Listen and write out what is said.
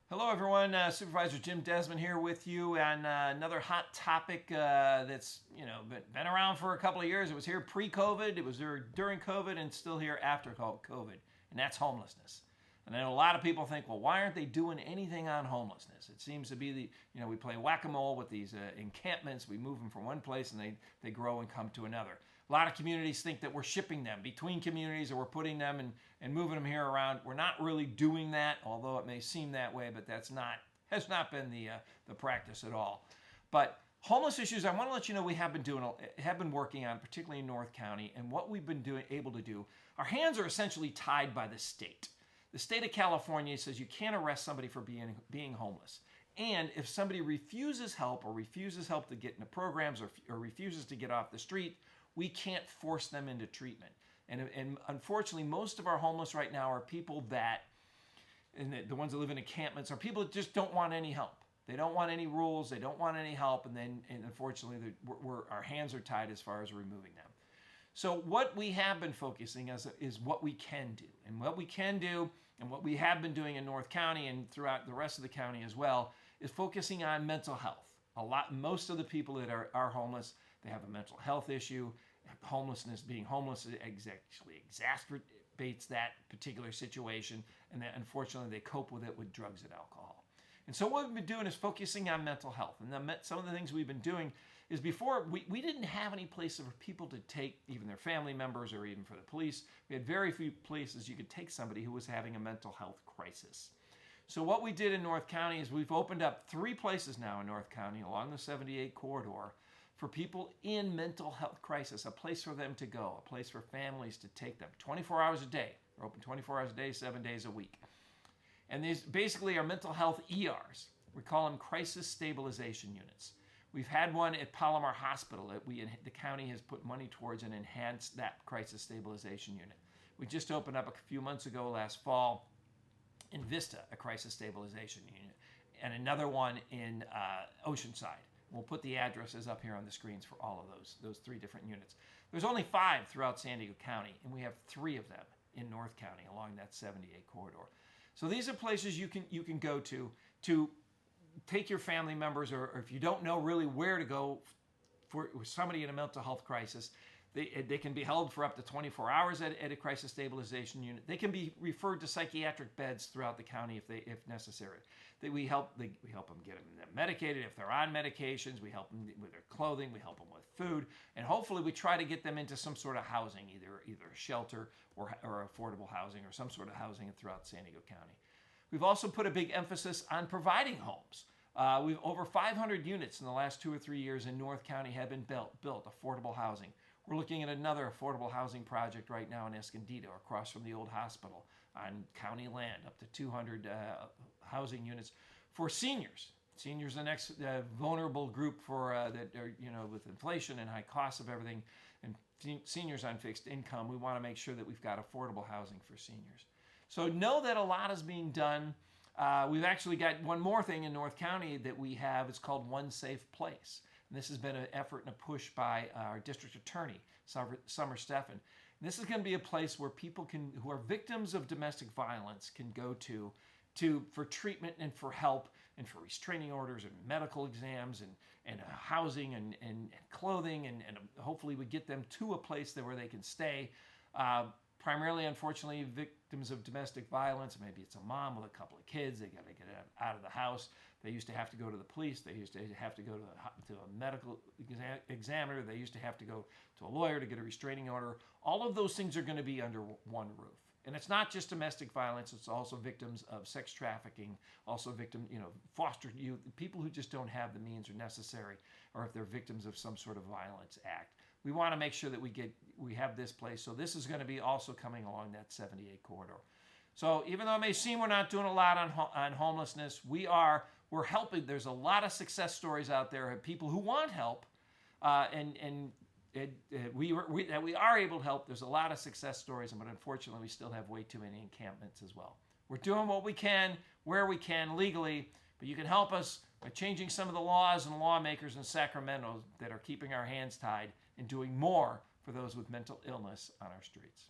Hello, everyone. Supervisor Jim Desmond here with you on another hot topic that's been around for a couple of years. It was here pre-COVID, it was there during COVID, and still here after COVID, and that's homelessness. And I know a lot of people think, well, why aren't they doing anything on homelessness? It seems to be we play whack-a-mole with these encampments. We move them from one place and they grow and come to another. A lot of communities think that we're shipping them between communities or we're putting them and moving them here around. We're not really doing that, although it may seem that way, but has not been the practice at all. But homeless issues, I want to let you know we have been working on, particularly in North County, and what we've been able to do. Our hands are essentially tied by the state. The state of California says you can't arrest somebody for being homeless. And if somebody refuses help to get into programs or refuses to get off the street, we can't force them into treatment. And unfortunately, most of our homeless right now are people and the ones that live in encampments, are people that just don't want any help. They don't want any rules. They don't want any help. And unfortunately, our hands are tied as far as removing them. So what we have been focusing is what we can do. And what we can do, and what we have been doing in North County and throughout the rest of the county as well, is focusing on mental health. Most of the people that are homeless, they have a mental health issue. Being homeless actually exacerbates that particular situation, and that unfortunately they cope with it with drugs and alcohol. And so what we've been doing is focusing on mental health. And some of the things we've been doing is before, we didn't have any places for people to take even their family members or even for the police. We had very few places you could take somebody who was having a mental health crisis. So what we did in North County is we've opened up 3 places now in North County along the 78 corridor for people in mental health crisis, a place for them to go, a place for families to take them 24 hours a day. We're open 24 hours a day, 7 days a week. And these basically are mental health ERs. We call them crisis stabilization units. We've had one at Palomar Hospital that the county has put money towards and enhanced that crisis stabilization unit. We just opened up a few months ago last fall in Vista, a crisis stabilization unit, and another one in Oceanside. We'll put the addresses up here on the screens for all of those 3 different units. There's only 5 throughout San Diego County, and we have 3 of them in North County along that 78 corridor. So these are places you can go to take your family members, or if you don't know really where to go for somebody in a mental health crisis. They can be held for up to 24 hours at a crisis stabilization unit. They can be referred to psychiatric beds throughout the county if necessary. We help them get them medicated if they're on medications. We help them with their clothing. We help them with food, and hopefully we try to get them into some sort of housing, either a shelter or affordable housing or some sort of housing throughout San Diego County. We've also put a big emphasis on providing homes. We've over 500 units in the last 2 or 3 years in North County have been built affordable housing. We're looking at another affordable housing project right now in Escondido, across from the old hospital on county land, up to 200 housing units for seniors. Seniors are the next vulnerable group that are, with inflation and high costs of everything, and seniors on fixed income. We want to make sure that we've got affordable housing for seniors. So know that a lot is being done. We've actually got one more thing in North County that we have. It's called One Safe Place. And this has been an effort and a push by our district attorney, Summer Steffen. And this is going to be a place where people who are victims of domestic violence can go to for treatment and for help and for restraining orders and medical exams and housing and clothing, and hopefully we get them to a place where they can stay. Primarily, unfortunately, victims of domestic violence. Maybe it's a mom with a couple of kids. They got to get out of the house. They used to have to go to the police. They used to have to go to a medical examiner. They used to have to go to a lawyer to get a restraining order. All of those things are going to be under one roof. And it's not just domestic violence. It's also victims of sex trafficking, also foster youth, people who just don't have the means or necessary, or if they're victims of some sort of violence act. We want to make sure that we have this place. So this is going to be also coming along that 78 corridor. So even though it may seem we're not doing a lot on homelessness, we're helping. There's a lot of success stories out there of people who want help, we are able to help. There's a lot of success stories, but unfortunately, we still have way too many encampments as well. We're doing what we can, where we can legally, but you can help us by changing some of the laws and lawmakers in Sacramento that are keeping our hands tied and doing more for those with mental illness on our streets.